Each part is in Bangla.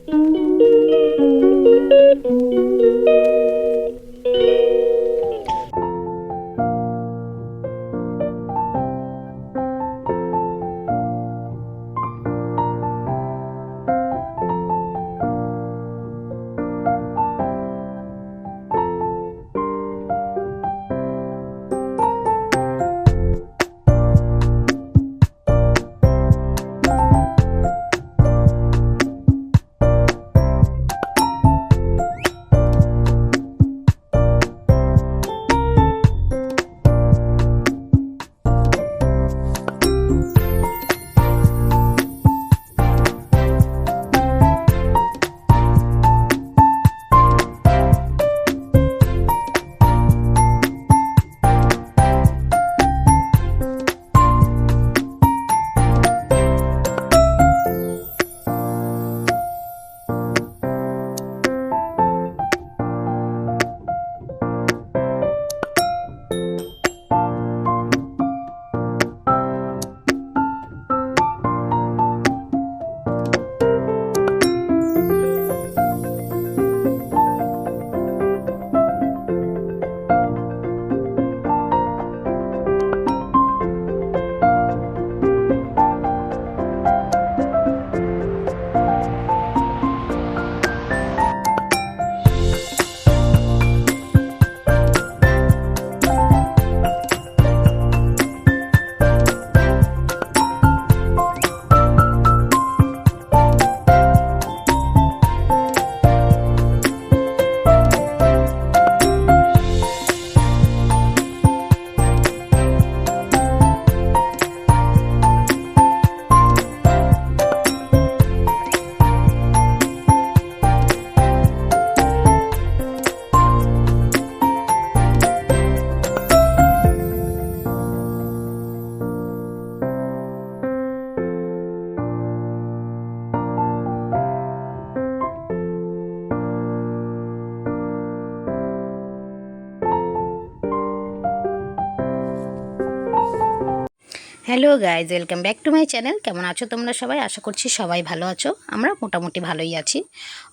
Hello guys, welcome back to my channel. কেমন আছো তোমরা সবাই? আশা করছি সবাই ভালো আছো। আমরা মোটামুটি ভালোই আছি।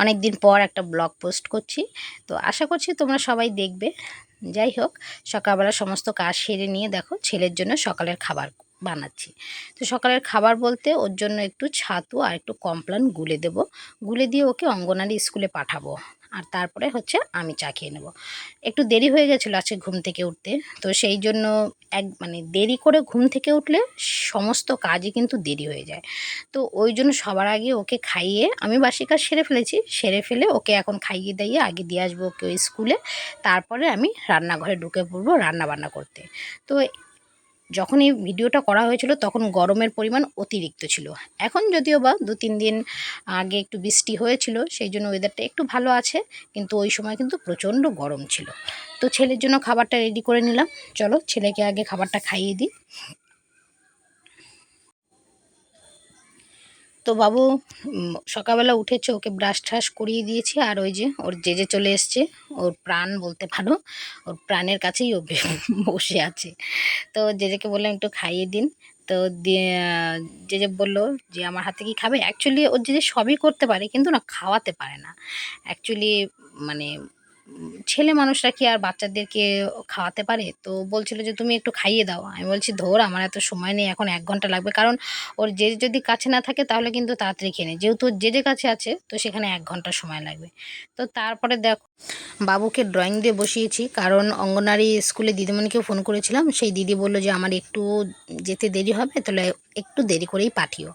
অনেক দিন পর একটা ব্লগ পোস্ট করছি, তো আশা করছি তোমরা সবাই দেখবে। যাই হোক, সকালবেলা সমস্ত কাজ সেরে নিয়ে দেখো ছেলের জন্য সকালের খাবার বানাচ্ছি। তো সকালের খাবার বলতে ওর জন্য একটু ছাতু আর একটু কমপ্লান গুলে দেবো। গুলে দিয়ে ওকে অঙ্গনারী স্কুলে পাঠাবো, আর তারপরে হচ্ছে আমি চা খেয়ে নেবো। একটু দেরি হয়ে গেছিলো আজকে ঘুম থেকে উঠতে, তো সেই জন্য দেরি করে ঘুম থেকে উঠলে সমস্ত কাজই কিন্তু দেরি হয়ে যায়। তো ওই জন্য সবার আগে ওকে খাইয়ে, আমি বাসি কাজ সেরে ফেলেছি, সেরে ফেলে ওকে এখন খাইয়ে দাইয়ে আগে দিয়ে আসবো ওকে ওই স্কুলে। তারপরে আমি রান্নাঘরে ঢুকে পড়বো রান্না বান্না করতে। তো যখন এই ভিডিওটা করা হয়েছিল তখন গরমের পরিমাণ অতিরিক্ত ছিল। এখন যদিও বা 2-3 দিন আগে একটু বৃষ্টি হয়েছিল, সেই জন্য ওয়েদারটা একটু ভালো আছে, কিন্তু ওই সময় কিন্তু প্রচণ্ড গরম ছিল। তো ছেলের জন্য খাবারটা রেডি করে নিলাম। চলো ছেলেকে আগে খাবারটা খাইয়ে দিই। তো বাবু সকালবেলা উঠেছে, ওকে ব্রাশ ট্রাশ করিয়ে দিয়েছি, আর ওই যে ওর জেজে চলে এসছে। ওর প্রাণ বলতে পারো, ওর প্রাণের কাছেই ও বসে আছে। তো জেজেকে বললাম একটু খাইয়ে দিন। তো জেজে বললো যে আমার হাতে কি খাবে। অ্যাকচুয়ালি ওর জেজে সবই করতে পারে, কিন্তু না খাওয়াতে পারে না অ্যাকচুয়ালি। মানে ছেলে মানুষরা কি আর বাচ্চাদেরকে খাওয়াতে পারে? তো বলছিল যে তুমি একটু খাইয়ে দাও। আমি বলছি ধর, আমার এত সময় নেই, এখন 1 ঘন্টা লাগবে। কারণ ওর জেজে যদি কাছে না থাকে তাহলে কিন্তু তাড়াতাড়ি খেয়ে নেয়, যেহেতু ওর জেজে কাছে আছে তো সেখানে 1 ঘন্টা সময় লাগবে। তো তারপরে দেখো বাবুকে ড্রয়িং দিয়ে বসিয়েছি, কারণ অঙ্গনারী স্কুলে দিদিমণিকেও ফোন করেছিলাম। সেই দিদি বললো যে আমার একটু যেতে দেরি হবে, তাহলে একটু দেরি করেই পাঠিও।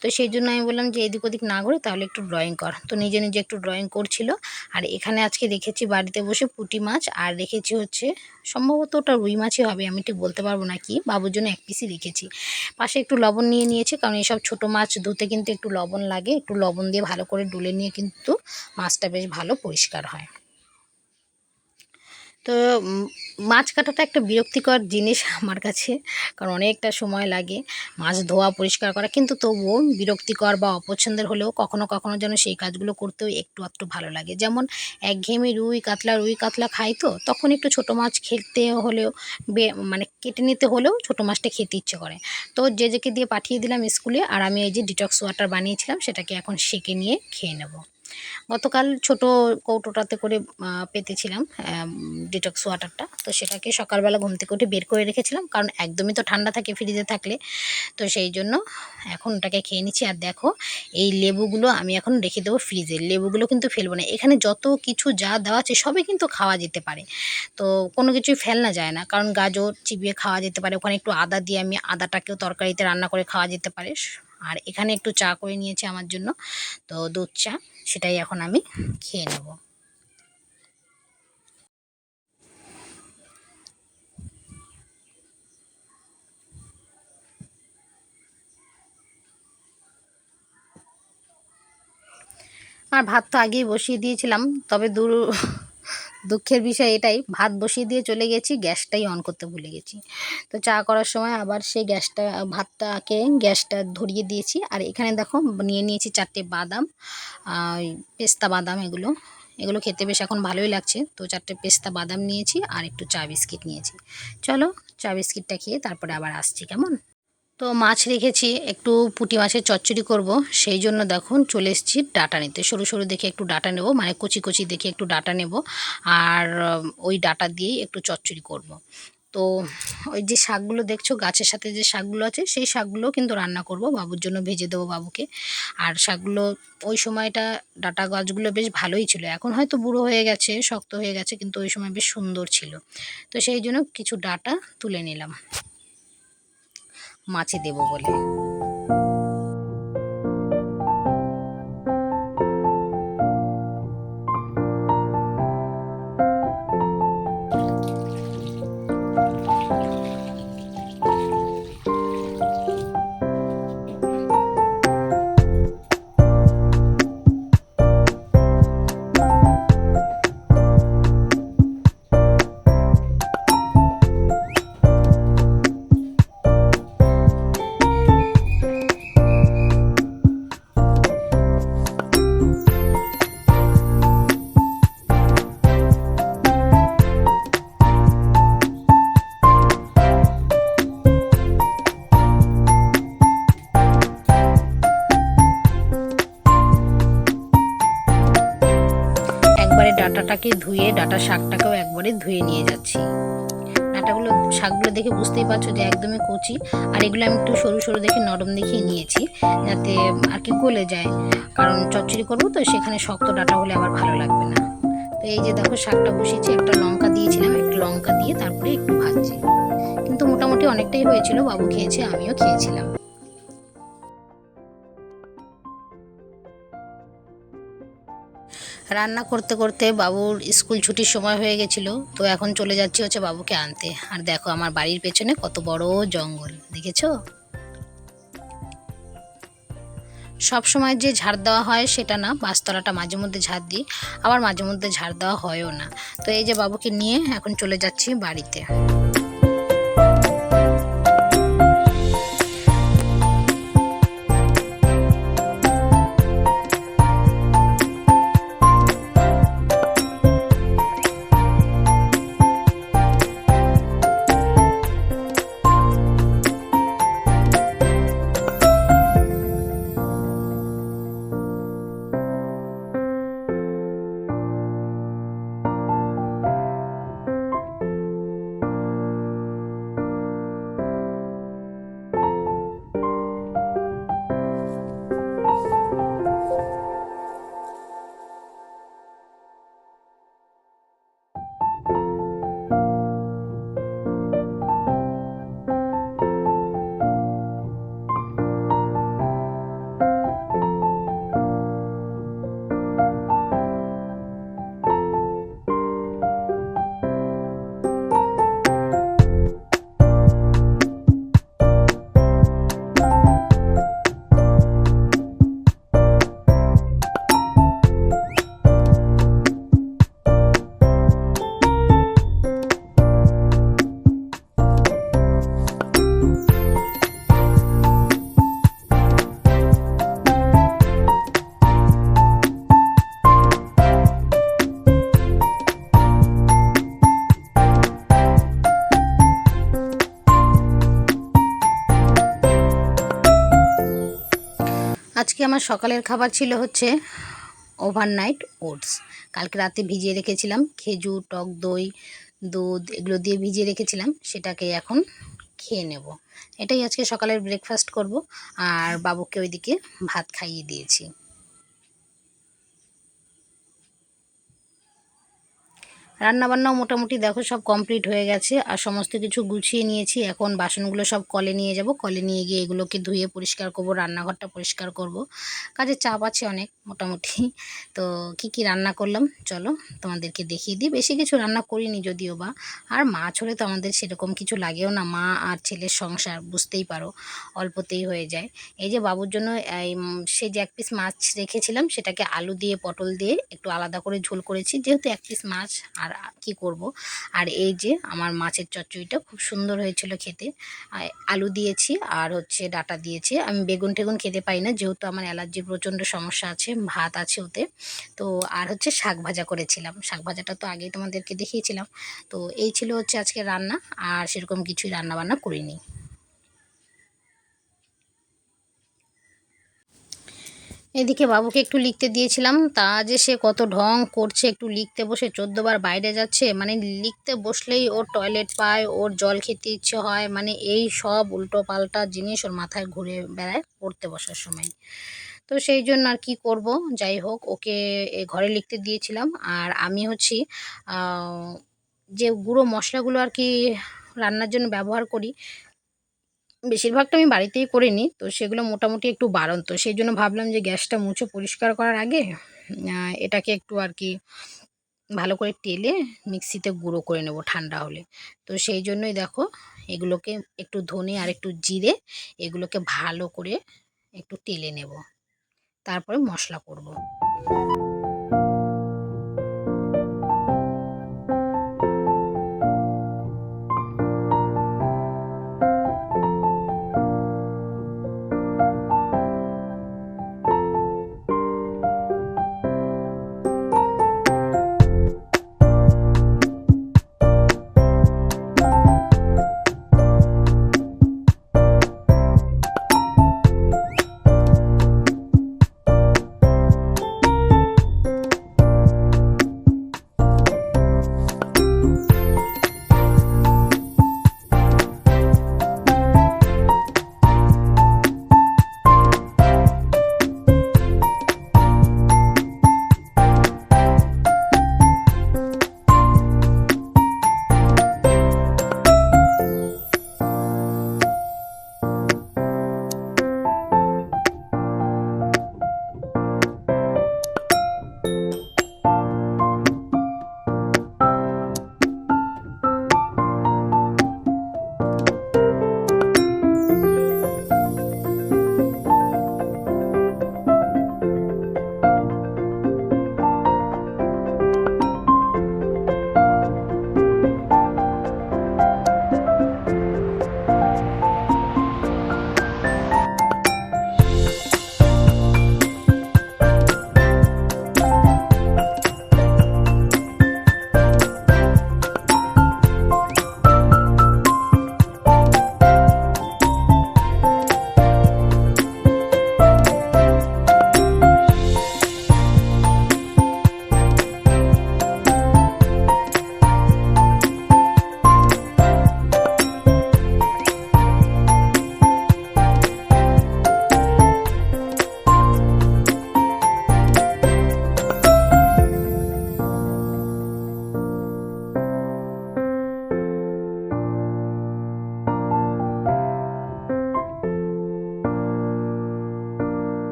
তো সেই জন্য আমি বললাম যে এদিক ওদিক না করে তাহলে একটু ড্রয়িং কর। তো নিজে নিজে একটু ড্রয়িং করছিল। আর এখানে আজকে রেখেছি বাড়িতে বসে পুঁটি মাছ, আর রেখেছি হচ্ছে সম্ভবত ওটা রুই মাছই হবে, আমি ঠিক বলতে পারবো না কি। বাবুর জন্য 1 পিসই রেখেছি। পাশে একটু লবণ নিয়ে নিয়েছি, কারণ এইসব ছোটো মাছ ধুতে কিন্তু একটু লবণ লাগে। একটু লবণ দিয়ে ভালো করে ডুলে নিয়ে কিন্তু মাছটা বেশ ভালো পরিষ্কার হয়। তো মাছ কাটাটা একটা বিরক্তিকর জিনিস আমার কাছে, কারণ অনেকটা সময় লাগে মাছ ধোয়া পরিষ্কার করা, কিন্তু তবুও বিরক্তিকর বা অপছন্দের হলেও কখনো কখনো যেন সেই কাজগুলো করতেও একটু আধটু ভালো লাগে। যেমন একঘেয়েমি রুই কাতলা খাই, তো তখন একটু ছোটো মাছ খেতে হলেও মানে কেটে নিতে হলেও ছোটো মাছটা খেতে ইচ্ছে করে। তো জেজেকে দিয়ে পাঠিয়ে দিলাম স্কুলে, আর আমি এই যে ডিটক্স ওয়াটার বানিয়েছিলাম সেটাকে এখন সেঁকে নিয়ে খেয়ে নেব। গতকাল ছোট কৌটোটাতে করে পেতেছিলাম ডিটক্স ওয়াটারটা, তো সেটাকে সকালবেলা ঘুম থেকে উঠে বের করে রেখেছিলাম, কারণ একদমই তো ঠান্ডা থাকে ফ্রিজে থাকলে। তো সেই জন্য এখন ওটাকে খেয়ে নিচ্ছি। আর দেখো এই লেবুগুলো আমি এখন রেখে দেবো ফ্রিজে, লেবুগুলো কিন্তু ফেলবো না। এখানে যত কিছু যা দেওয়া আছে সবই কিন্তু খাওয়া যেতে পারে, তো কোনো কিছুই ফেলনা যায় না, কারণ গাজর চিবিয়ে খাওয়া যেতে পারে, ওখানে একটু আদা দিয়ে আমি আদাটাকেও তরকারিতে রান্না করে খাওয়া যেতে পারে। আর এখানে একটু চা করে নিয়েছি আমার জন্য, তো দুধ চা, সেটাই এখন আমি খেয়ে নেব। আর ভাত তো আগেই বসিয়ে দিয়েছিলাম, তবে দুঃখের বিষয় এটাই, ভাত বসিয়ে দিয়ে চলে গেছি, গ্যাসটাই অন করতে ভুলে গেছি। তো চা করার সময় আবার সেই ভাতটাকে গ্যাসটা ধরিয়ে দিয়েছি। আর এখানে দেখো নিয়ে নিয়েছি 4টে বাদাম, পেস্তা বাদাম, এগুলো এগুলো খেতে বেশ এখন ভালোই লাগছে। তো 4টে পেস্তা বাদাম নিয়েছি আর একটু চা বিস্কিট নিয়েছি। চলো চা বিস্কিটটা খেয়ে তারপরে আবার আসছি কেমন। তো মাছ রেখেছি, একটু পুঁটি মাছের চচ্চড়ি করব, সেই জন্য দেখুন চলে এসেছি ডাঁটা নিতে। সরু সরু দেখে একটু ডাঁটা নেব, মানে কচি কচি দেখে একটু ডাঁটা নেব, আর ওই ডাঁটা দিয়েই একটু চচ্চড়ি করব। তো ওই যে শাকগুলো দেখছো গাছের সাথে যে শাকগুলো আছে, সেই শাকগুলো কিন্তু রান্না করব, বাবুর জন্য ভেজে দেবো বাবুকে। আর শাকগুলো ওই সময়টা ডাঁটা গাছগুলো বেশ ভালোই ছিল, এখন হয়তো বুড়ো হয়ে গেছে, শক্ত হয়ে গেছে, কিন্তু ওই সময় বেশ সুন্দর ছিল। তো সেই জন্য কিছু ডাঁটা তুলে নিলাম মাছে দেব বলে। একবারে ডাঁটাটাকে ধুয়ে ডাঁটা শাকটাকেও একবারে ধুয়ে নিয়ে যাচ্ছি। ডাঁটাগুলো শাকগুলো দেখে বুঝতেই পারছো যে একদমই কচি, আর এগুলো আমি একটু সরু সরু দেখে নরম দেখে নিয়েছি, যাতে আর কি গলে যায়, কারণ চচ্চড়ি করবো তো সেখানে শক্ত ডাঁটা হলে আবার ভালো লাগবে না। তো এই যে দেখো শাকটা বসিয়েছি, একটা লঙ্কা দিয়েছিলাম, একটু লঙ্কা দিয়ে তারপরে একটু ভাজছি, কিন্তু মোটামুটি অনেকটাই হয়েছিল, বাবু খেয়েছে আমিও খেয়েছিলাম। রান্না করতে করতে বাবুর স্কুল ছুটির সময় হয়ে গেছিলো, তো এখন চলে যাচ্ছি হচ্ছে বাবুকে আনতে। আর দেখো আমার বাড়ির পেছনে কত বড় জঙ্গল, দেখেছো? সব সময় যে ঝাড় দেওয়া হয় সেটা না, গাছতলাটা মাঝে মধ্যে ঝাড় দিই, আবার মাঝে মধ্যে ঝাড় দেওয়া হয়ও না। তো এই যে বাবুকে নিয়ে এখন চলে যাচ্ছি বাড়িতে। আজকে আমার সকালের খাবার ছিল হচ্ছে ওভারনাইট ওটস কালকে রাতে ভিজিয়ে রেখেছিলাম, খেজুর, টক দই, দুধ এগুলো দিয়ে ভিজিয়ে রেখেছিলাম, সেটাকে এখন খেয়ে নেব। এটাই আজকে সকালের ব্রেকফাস্ট করব। আর বাবুকে ওইদিকে ভাত খাইয়ে দিয়েছি। রান্নাবান্নাও মোটামুটি দেখো সব কমপ্লিট হয়ে গেছে, আর সমস্ত কিছু গুছিয়ে নিয়েছি। এখন বাসনগুলো সব কলে নিয়ে যাব, কলে নিয়ে গিয়ে এগুলোকে ধুয়ে পরিষ্কার করব, রান্নাঘরটা পরিষ্কার করব। কাজের চাপ আছে অনেক মোটামুটি। তো কি কি রান্না করলাম চলো তোমাদেরকে দেখিয়ে দিই। বেশি কিছু রান্না করিনি যদিও বা, আর মাছ হলে তো আমাদের সেরকম কিছু লাগেও না, মা আর ছেলের সংসার বুঝতেই পারো, অল্পতেই হয়ে যায়। এই যে বাবুর জন্য সে যে এক পিস মাছ রেখেছিলাম, সেটাকে আলু দিয়ে পটল দিয়ে একটু আলাদা করে ঝোল করেছি, যেহেতু এক পিস মাছ আর কি করব। আর এই যে আমার মাছের চচ্চড়িটা খুব সুন্দর হয়েছিল খেতে। আলু দিয়েছি আর হচ্ছে ডাঁটা দিয়েছি। আমি বেগুন টেগুন খেতে পাই না, যেহেতু আমার অ্যালার্জির প্রচণ্ড সমস্যা আছে, ভাত আছে ওতে। তো আর হচ্ছে শাক ভাজা করেছিলাম, শাক ভাজাটা তো আগেই তোমাদেরকে দেখিয়েছিলাম। তো এই ছিল হচ্ছে আজকে রান্না, আর সেরকম কিছুই রান্না বান্না করিনি। এদিকে বাবুকে একটু লিখতে দিয়েছিলাম, তা যে সে কত ঢং করছে, একটু লিখতে বসে 14 বার বাইরে যাচ্ছে, মানে লিখতে বসলেই ওর টয়লেট পায়, ওর জল খেতে ইচ্ছে হয়, মানে এই সব উল্টো পাল্টা জিনিস ওর মাথায় ঘুরে বেড়ায় পড়তে বসার সময়। তো সেই জন্য আর কি করব, যাই হোক ওকে ঘরে লিখতে দিয়েছিলাম। আর আমি হচ্ছি যে গুঁড়ো মশলাগুলো আর কি রান্নার জন্য ব্যবহার করি, বেশিরভাগটা আমি বাড়িতেই করে নিই। তো সেগুলো মোটামুটি একটু বাড়ন্ত, সেই জন্য ভাবলাম যে গ্যাসটা মুছে পরিষ্কার করার আগে এটাকে একটু আর কি ভালো করে টেলে মিক্সিতে গুঁড়ো করে নেব ঠান্ডা হলে। তো সেই জন্যই দেখো এগুলোকে একটু ধনে আর একটু জিরে এগুলোকে ভালো করে একটু টেলে নেব, তারপরে মশলা করব।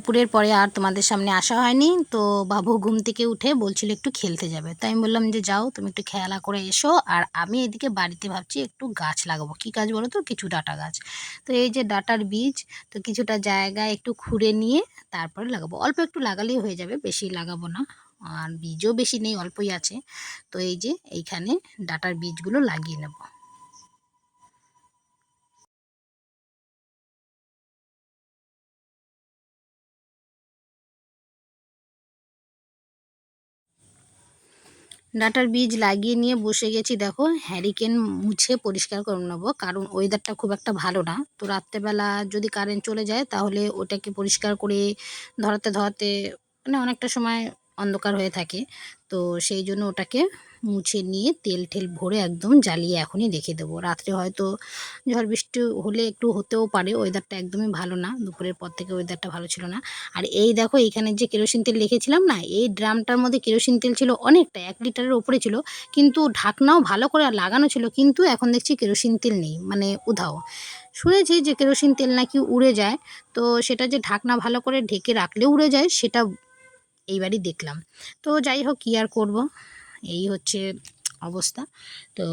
দুপুরের পরে আর তোমাদের সামনে আসা হয়নি। তো বাবু ঘুম থেকে উঠে বলছিল একটু খেলতে যাবে, তাই আমি বললাম যে যাও তুমি একটু খেলা করে এসো, আর আমি এদিকে বাড়িতে ভাবছি একটু গাছ লাগাবো। কী গাছ বলো তো? কিছু ডাঁটা গাছ। তো এই যে ডাঁটার বীজ, তো কিছুটা জায়গায় একটু খুঁড়ে নিয়ে তারপরে লাগাবো। অল্প একটু লাগালেই হয়ে যাবে, বেশি লাগাবো না। আর বীজও বেশি নেই, অল্পই আছে। তো এই যে এইখানে ডাঁটার বীজগুলো লাগিয়ে নেব। ডাঁটার বীজ লাগিয়ে নিয়ে বসে গেছি। দেখো হ্যারিকেন মুছে পরিষ্কার করে নেবো, কারণ ওয়েদারটা খুব একটা ভালো না। তো রাত্রেবেলা যদি কারেন্ট চলে যায় তাহলে ওটাকে পরিষ্কার করে ধরাতে ধরাতে মানে অনেকটা সময় অন্ধকার হয়ে থাকে। তো সেই জন্য ওটাকে মুছে নিয়ে তেল ঠেল ভরে একদম জ্বালিয়ে এখনই রেখে দেবো। রাত্রে হয়তো ঝড় বৃষ্টি হলে একটু হতেও পারে, ওয়েদারটা একদমই ভালো না, দুপুরের পর থেকে ওয়েদারটা ভালো ছিল না। আর এই দেখো এখানে যে কেরোসিন তেল রেখেছিলাম না, এই ড্রামটার মধ্যে কেরোসিন তেল ছিল অনেকটা, 1 লিটারের ওপরে ছিল। কিন্তু ঢাকনাও ভালো করে লাগানো ছিল, কিন্তু এখন দেখছি কেরোসিন তেল নেই, মানে উধাও। শুনেছি যে কেরোসিন তেল নাকি উড়ে যায়, তো সেটা যে ঢাকনা ভালো করে ঢেকে রাখলে উড়ে যায় সেটা এইবারই দেখলাম। তো যাই হোক, কী আর করবো, এই হচ্ছে অবস্থা। তো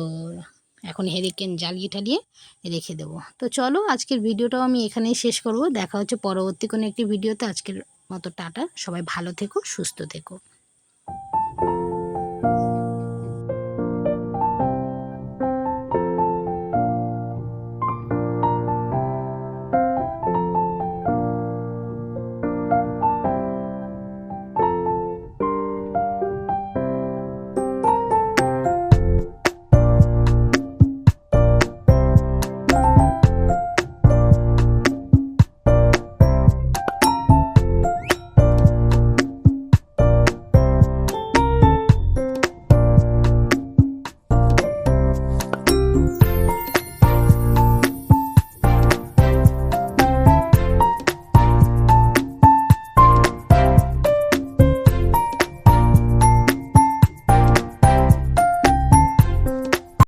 এখন হেরিকেন জ্বালিয়ে ঠালিয়ে রেখে দেবো। তো চলো আজকের ভিডিওটাও আমি এখানেই শেষ করব। দেখা হচ্ছে পরবর্তী কোনো একটি ভিডিওতে। আজকের মতো টাটা, সবাই ভালো থেকো, সুস্থ থেকো।